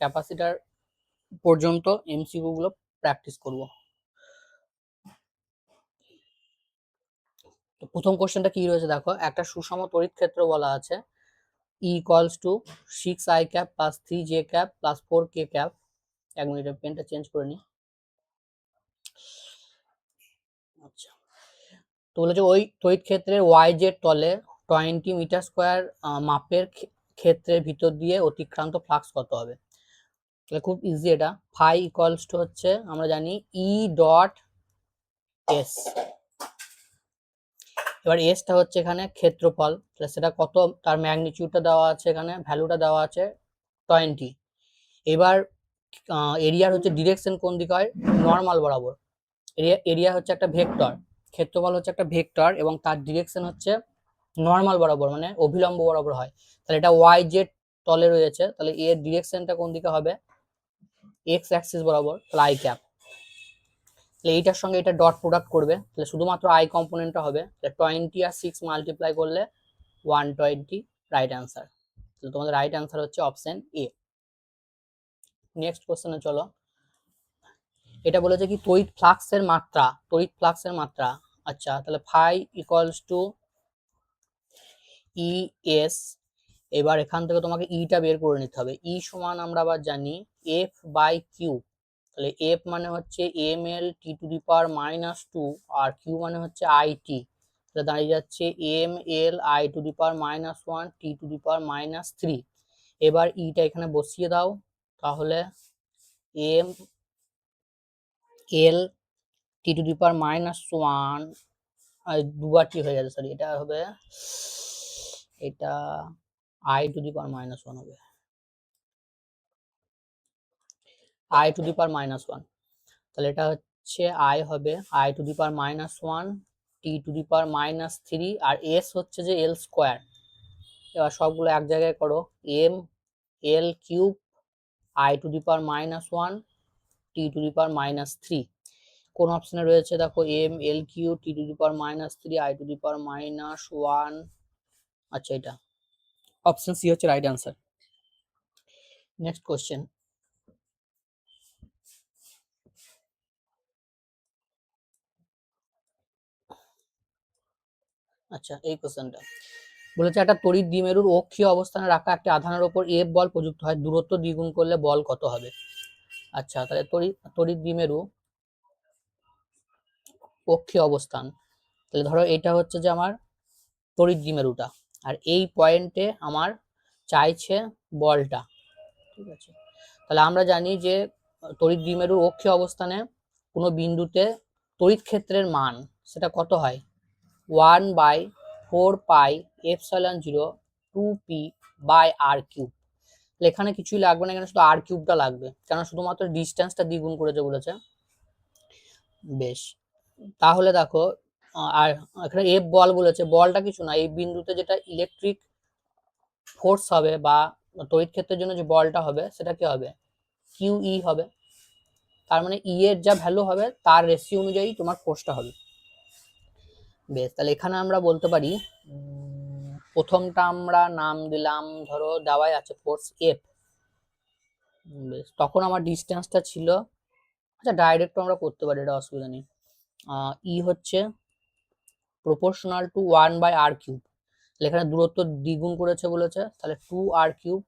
Capacitor পর্যন্ত MCQ গুলো practice করব। তো প্রথম কোশ্চেনটা কি রয়েছে দেখো, একটা সুষম তড়িৎ ক্ষেত্র বলা আছে E equals to 6i cap plus 3j cap plus 4k cap। এক মিনিটের পেনটা চেঞ্জ করে নি। আচ্ছা, তো বলেছে ওই তড়িৎ ক্ষেত্রের ওয়াই জেড তলে 20 মিটার স্কোয়ার মাপের ক্ষেত্রের ভিতর দিয়ে অতিক্রান্ত ফ্লাক্স কত হবে। তাহলে খুব ইজি, এটা ফাই ইকুয়ালস টু হচ্ছে আমরা জানি ই ডট এস। এবার এসটা হচ্ছে এখানে ক্ষেত্রফল, তাহলে সেটা কত, তার ম্যাগনিটিউডটা দেওয়া আছে, এখানে ভ্যালুটা দেওয়া আছে 20। এবার এরিয়ার হচ্ছে ডিরেকশন কোন দিকে হয়, নর্মাল বরাবর। এরিয়া হচ্ছে একটা ভেক্টর, ক্ষেত্রফল হচ্ছে একটা ভেক্টর এবং তার ডিরেকশন হচ্ছে নর্মাল বরাবর, মানে অভিলম্ব বরাবর হয়। তাহলে এটা ওয়াই জেড তলে রয়েছে, তাহলে এর ডিরেকশনটা কোন দিকে হবে, এক্স অ্যাক্সিস বরাবর, তাহলে আই ক্যাপ। তাহলে এইটার সঙ্গে এটা ডট প্রোডাক্ট করবে, তাহলে শুধুমাত্র আই কম্পোনেন্টটা হবে, তাহলে 20 আর 6 মাল্টিপ্লাই করলে 120 রাইট অ্যান্সার। তাহলে তোমাদের রাইট অ্যান্সার হচ্ছে অপশন এ। নেক্সট কোশ্চেনে চলো। এটা বলেছে কি তড়িৎ ফ্লাক্সের মাত্রা, তড়িৎ ফ্লাক্সের মাত্রা। আচ্ছা, তাহলে phi equals to E S. এবার এখান থেকে তোমাকে ইটা বের করে নিতে হবে। ই সমান আমরা আবার জানি এফ বাই কিউ। তাহলে এফ মানে হচ্ছে M L T to the power -2 আর কিউ মানে হচ্ছে আই টি। তাহলে দাঁড়িয়ে যাচ্ছে M L I to the power -1 T to the power -3। এবার ইটা এখানে বসিয়ে দাও, তাহলে M L T to the power -1 দুবার টি হয়ে যাচ্ছে, সরি, এটা হবে, এটা আই টু দি পাওয়ার -1 হবে, আই টু দি পাওয়ার -1। তাহলে এটা হচ্ছে আই হবে I to the power -1 T to the power -3 আর এস হচ্ছে যে এল স্কোয়ার। এবার সবগুলো এক জায়গায় করো, M L cube I to the power -1 T to the power -3। কোন অপশনে রয়েছে দেখো, M L Q T to the power -3 I to the power -1। আচ্ছা, এটা অপশন সি হচ্ছে রাইট অ্যান্সার। Next question. আচ্ছা, এই কোশ্চেনটা বলেছে একটা তড়িৎ দ্বিমেরুর অক্ষীয় অবস্থানে রাখা একটি আধানের উপর এফ বল প্রযুক্ত হয়, দূরত্ব দ্বিগুণ করলে বল কত হবে। আচ্ছা, তাহলে তড়িৎ দ্বিমেরু অক্ষীয় অবস্থান, তাহলে ধরো এটা হচ্ছে যে আমার তড়িৎ দ্বিমেরুটা, আর এই পয়েন্টে আমার চাইছে বলটা, ঠিক আছে। তাহলে আমরা জানি যে তড়িৎ দ্বিমেরুর অক্ষীয় অবস্থানে কোনো বিন্দুতে তড়িৎ ক্ষেত্রের মান সেটা কত হয়, 1/4 pi epsilon 0 2p by R cube. এখানে কিছুই লাগবে না, এখানে শুধু আর কিউবটা লাগবে, কেন শুধুমাত্র ডিস্টেন্সটা দ্বিগুণ করেছে বলেছে। বেশ, তাহলে দেখো, আর এখানে এফ বল বলেছে, বলটা কিছু না, এই বিন্দুতে যেটা ইলেকট্রিক ফোর্স হবে বা তড়িৎ ক্ষেত্রের জন্য যে বলটা হবে সেটা কি হবে, কিউ ই হবে। তার মানে ই এর যা ভ্যালু হবে তার রেশিও অনুযায়ী তোমার ফোর্সটা হবে। বেশ, তাহলে এখানে আমরা বলতে পারি প্রথমটা আমরা নাম দিলাম, ধরো দেওয়াই আছে ফোর্স এফ। বেশ, তখন আমার ডিস্টেন্সটা ছিল, আচ্ছা ডাইরেক্ট আমরা করতে পারি, এটা অসুবিধা নেই। ই হচ্ছে প্রপোর্শনাল টু 1/r কিউব। এখানে দূরত্ব দ্বিগুণ করেছে বলেছে, তাহলে 2r কিউব,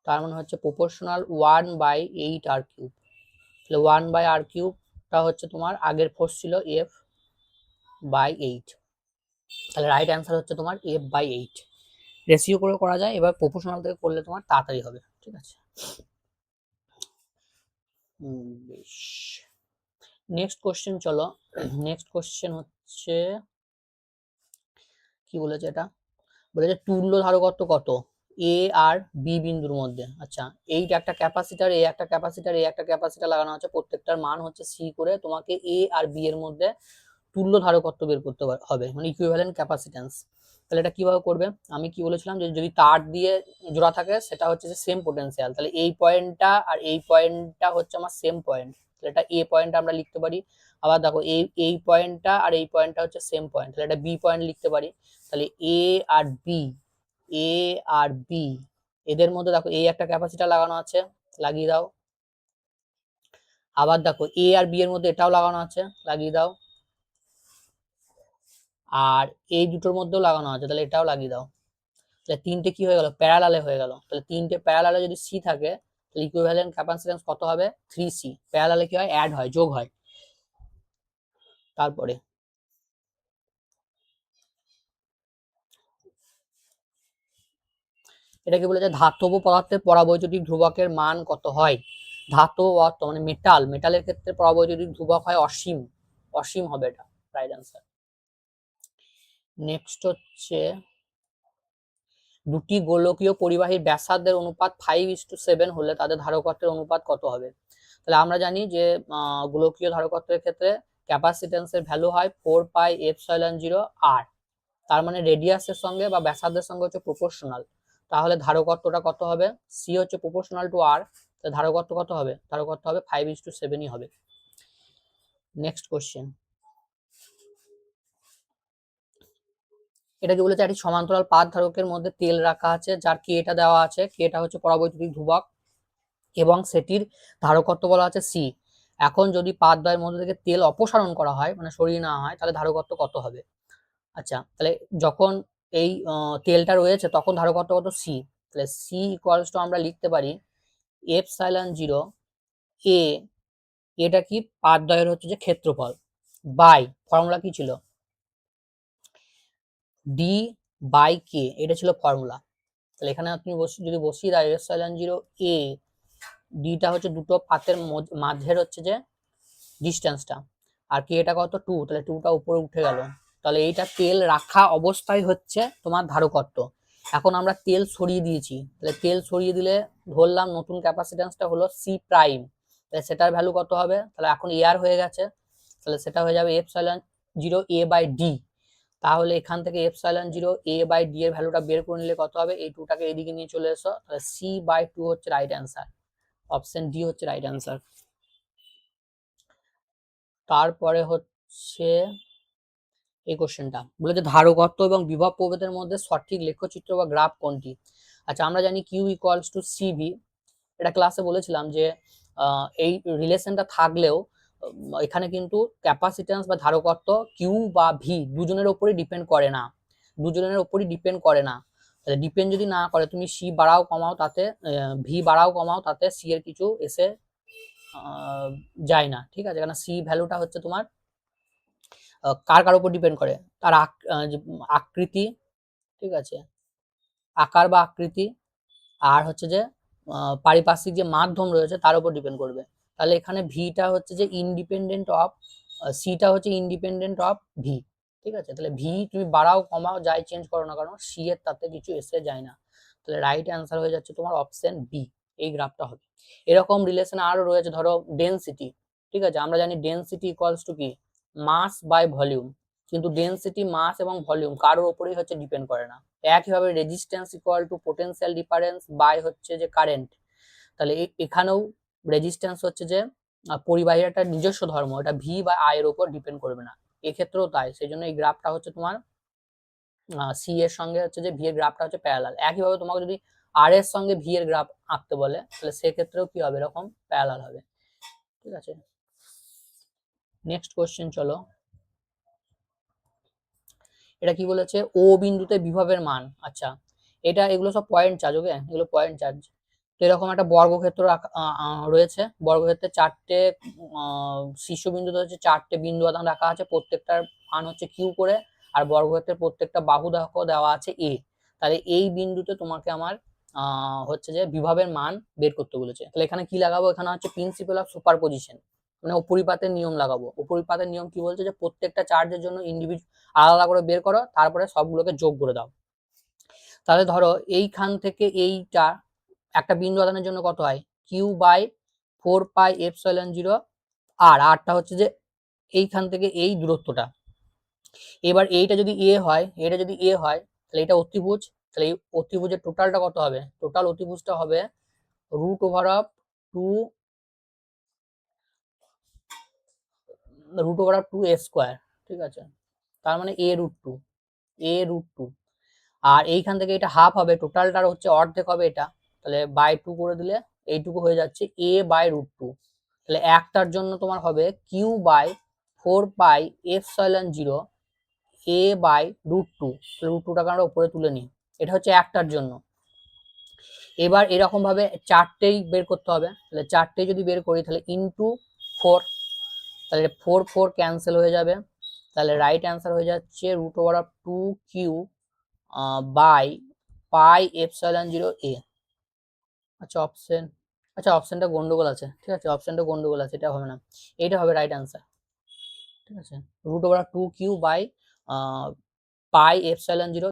তার মানে হচ্ছে প্রপোর্শনাল 1/8r কিউব। তাহলে 1/r কিউবটা হচ্ছে তোমার আগের ফোর্স ছিল f/8। তাহলে রাইট অ্যান্সার হচ্ছে তোমার f/8। রেশিও করে করা যায়, এবার প্রপোর্শনাল থেকে করলে তোমার তাড়াতাড়ি হবে, ঠিক আছে। বেশ, নেক্সট কোশ্চেন চলো। নেক্সট কোশ্চেন হচ্ছে কি বলেছে, এটা বলেছে তুল্য ধারকত্ব কত এ আর বি বিন্দুর মধ্যে। আচ্ছা, এইটা একটা ক্যাপাসিটার, এ একটা ক্যাপাসিটার, এ একটা ক্যাপাসিটার লাগানো আছে, প্রত্যেকটার মান হচ্ছে সি করে, তোমাকে এ আর বি এর মধ্যে তুল্য ধারকত্ব বের করতে হবে, মানে ইকুইভ্যালেন্ট ক্যাপাসিট্যান্স। তাহলে এটা কিভাবে করবে, আমি কি বলেছিলাম যে যদি তার দিয়ে জোড়া থাকে সেটা হচ্ছে যে সেম পোটেনশিয়াল, তাহলে এই পয়েন্টটা আর এই পয়েন্টটা হচ্ছে আমার সেম পয়েন্ট, তাহলে এটা এ পয়েন্ট আমরা লিখতে পারি। আবার দেখো এই পয়েন্টটা আর এই পয়েন্টটা হচ্ছে সেম পয়েন্ট, তাহলে এটা বি পয়েন্ট লিখতে পারি। তাহলে এ আর বি, এ আর বি এদের মধ্যে দেখো এই একটা ক্যাপাসিটর লাগানো আছে, লাগিয়ে দাও। আবার দেখো এ আর বি এর মধ্যে এটাও লাগানো আছে, লাগিয়ে দাও। আর এই দুটোর মধ্যেও লাগানো আছে, তাহলে এটাও লাগিয়ে দাও। তাহলে তিনটে কি হয়ে গেল, প্যারালালে হয়ে গেল। তাহলে তিনটে প্যারালালে যদি সি থাকে তাহলে ইকুইভ্যালেন্ট ক্যাপাসিট্যান্স কত হবে, 3C। প্যারালালে কি হয়, অ্যাড হয়, যোগ হয়। তারপরে এটা কি বলেছে, ধাতব পদার্থের পরাবৈদ্যুতিক ধ্রুবকের মান কত হয়। ধাতব পদার্থ মানে মেটালের ক্ষেত্রে পরাবৈদ্যুতিক ধ্রুবক হয় অসীম। অসীম হবে এটা, রাইট অ্যান্সার। নেক্সট হচ্ছে দুটি গোলকীয় পরিবাহীর ব্যাসার্ধের অনুপাত 5:7 হলে তাদের ধারকত্বের অনুপাত কত হবে। তাহলে আমরা জানি যে গোলকীয় ধারকত্বের ক্ষেত্রে ক্যাপাসিট্যান্সের ভ্যালু হয় 4πε0r। তার মানে রেডিয়াসের সঙ্গে বা ব্যাসার্ধের সঙ্গে হচ্ছে প্রপোর্শনাল। তাহলে ধারকত্বটা কত হবে, সি হচ্ছে প্রপোর্শনাল টু আর, তাহলে ধারকত্ব কত হবে, ধারকত্ব হবে 5:7ই হবে। নেক্সট কোশ্চেন, এটা কি বলেছে, একটি সমান্তরাল পাত ধারকের মধ্যে তেল রাখা আছে যার কেটা দেওয়া আছে, কেটা হচ্ছে পরাবৈদ্যুতিক ধ্রুবক এবং সেটির ধারকত্ব বলা আছে সি। এখন যদি পাত দ্বয়ের মধ্যে থেকে তেল অপসারণ করা হয় মানে সরিয়ে নেওয়া হয় তাহলে ধারকত্ব কত হবে। আচ্ছা, তাহলে যখন এই তেলটা রয়েছে তখন ধারকত্ব কত, সি। তাহলে সি ইকুয়ালস টু আমরা লিখতে পারি ε0 এ, এটা কি পাত দ্বয়ের হচ্ছে যে ক্ষেত্রফল, বাই ফর্মুলা কি ছিল, ডি বাই কে, এটা ছিল ফর্মুলা। তাহলে এখানে আপনি যদি বসিয়ে দেয় ε0 এ, ডিটা হচ্ছে দুটো পাতের মাঝের হচ্ছে যে ডিস্টেন্সটা, আর কে এটা কত 2, তাহলে 2টা উপরে উঠে গেল। তাহলে এইটা তেল রাখা অবস্থায় হচ্ছে তোমার ধারকত্ব। এখন আমরা তেল সরিয়ে দিয়েছি, তাহলে তেল সরিয়ে দিলে ধরলাম নতুন ক্যাপাসিট্যান্সটা হলো সি প্রাইম, তাহলে সেটার ভ্যালু কত হবে, তাহলে এখন এআর হয়ে গেছে, তাহলে সেটা হয়ে যাবে ε0 এ বাই ডি। তাহলে এখান থেকে ε0 এ বাই ডি এর ভ্যালুটা বের করে নিলে কত হবে, এই 2টাকে এদিকে নিয়ে চলে এসো, তাহলে সি বাই 2 হচ্ছে রাইট অ্যান্সার, অপশন ডি হচ্ছে রাইট অ্যান্সার। তারপরে হচ্ছে এই কোশ্চেনটা বলেছে ধারকত্ব এবং বিভব প্রভেদের মধ্যে সঠিক লেখচিত্র বা গ্রাফ কোনটি। আচ্ছা, আমরা জানি কিউ ইকুয়ালস টু সিভি, এটা ক্লাসে বলেছিলাম যে এই রিলেশনটা থাকলেও এখানে কিন্তু ক্যাপাসিট্যান্স বা ধারকত্ব কিউ বা ভি দুজনের উপরই ডিপেন্ড করে না, দুজনের উপরই ডিপেন্ড করে না। তাহলে ডিপেন্ড যদি না করে তুমি সি বাড়াও কমাও তাতে ভি বাড়াও কমাও তাতে সি এর কিছু এসে যায় না, ঠিক আছে, কারণ সি ভ্যালুটা হচ্ছে তোমার কার কার উপর ডিপেন্ড করে, তার আকৃতি, ঠিক আছে, আকার বা আকৃতি, আর হচ্ছে যে পারিপার্শ্বিক যে মাধ্যম রয়েছে তার উপর ডিপেন্ড করবে। তাহলে এখানে ভিটা হচ্ছে যে ইন্ডিপেন্ডেন্ট অফ, সিটা হচ্ছে ইন্ডিপেন্ডেন্ট অফ ভি, ঠিক আছে। তাহলে ভি তুমি বাড়াও কমাও যাই চেঞ্জ করো না কারণ সি এর তাতে কিছু এসে যায় না, তাহলে রাইট অ্যান্সার হয়ে যাচ্ছে তোমার অপশন বি, এই গ্রাফটা হবে। এরকম রিলেশন আরো রয়েছে, ধরো ডেনসিটি, ঠিক আছে, আমরা জানি ডেনসিটি ইকুয়ালস টু কি, মাস বাই ভলিউম, কিন্তু ডেনসিটি মাস এবং ভলিউম কারোর উপরেই হচ্ছে ডিপেন্ড করে না। একইভাবে resistance equal to potential difference by হচ্ছে যে কারেন্ট, তাহলে এখানেও রেজিস্ট্যান্স হচ্ছে যে পরিবাহীর একটা নিজস্ব ধর্ম, এটা ভি বা আই এর উপর ডিপেন্ড করবে না, এক্ষেত্রেও তাই। সেই জন্য এই গ্রাফটা হচ্ছে তোমার সি এর সঙ্গে হচ্ছে যে ভি এর গ্রাফটা হচ্ছে প্যারালাল। একইভাবে তোমাকে যদি আর এর সঙ্গে ভি এর গ্রাফ আঁকতে বলে তাহলে সেক্ষেত্রেও কি হবে, এরকম প্যারালাল হবে, ঠিক আছে। নেক্সট কোশ্চেন চলো, এটা কি বলেছে, ও বিন্দুতে বিভবের মান। আচ্ছা, এটা এগুলো সব পয়েন্ট চার্জ, ওকে, এগুলো পয়েন্ট চার্জ। তো এরকম একটা বর্গক্ষেত্র রয়েছে, বর্গক্ষেত্রে চারটে শীর্ষবিন্দুতে হচ্ছে চারটে বিন্দু আদান রাখা আছে, প্রত্যেকটার মান হচ্ছে কিউ করে, আর বর্গক্ষেত্রের প্রত্যেকটা বাহু দেওয়া আছে এ। তাহলে এই বিন্দুতে তোমাকে আমার হচ্ছে যে বিভবের মান বের করতে বলেছে। তাহলে এখানে কি লাগাবো, এখানে হচ্ছে প্রিন্সিপাল অফ সুপারপজিশন, মানে উপরিপাতের নিয়ম লাগাবো। উপরিপাতের নিয়ম কি বলছে, যে প্রত্যেকটা চার্জের জন্য আলাদা করে বের করো, তারপরে সবগুলোকে যোগ করে দাও। তাহলে ধরো এইখান থেকে এইটা একটা বিন্দু আদানের জন্য কত হয়, কিউ বাই 4πε0 আর আরটা হচ্ছে যে এইখান থেকে এই দূরত্বটা। এবার এইটা যদি এ হয়, এটা যদি এ হয় তাহলে এটা অতিভুজ, তাহলে এই অতিভুজের টোটালটা কত হবে, টোটাল অতিভুজটা হবে টু a স্কোয়ার, ঠিক আছে, তার মানে a√2 আর এইখান থেকে এটা হাফ হবে, টোটালটার হচ্ছে অর্ধেক হবে এটা, তাহলে বাই 2 করে দিলে এইটুকু হয়ে যাচ্ছে a বাই রুট টু। তাহলে একটার জন্য তোমার হবে Q by 4 pi epsilon 0 a by root two. Root টুটাকে আমরা উপরে তুলে নিই, এটা হচ্ছে একটার জন্য। এবার এরকম ভাবে চারটেই বের করতে হবে। তাহলে চারটেই যদি বের করি তাহলে ইন্টু 4, তাহলে 4 ক্যান্সেল হয়ে যাবে। তাহলে রাইট অ্যান্সার হয়ে যাচ্ছে root over of 2q by pi epsilon 0 a। আচ্ছা অপশনটা গন্ডগোল আছে, ঠিক আছে, অপশনটা গন্ডগোল আছে, এটা হবে না, এইটা হবে রাইট অ্যান্সার। ঠিক আছে, root over 2q by pi epsilon 0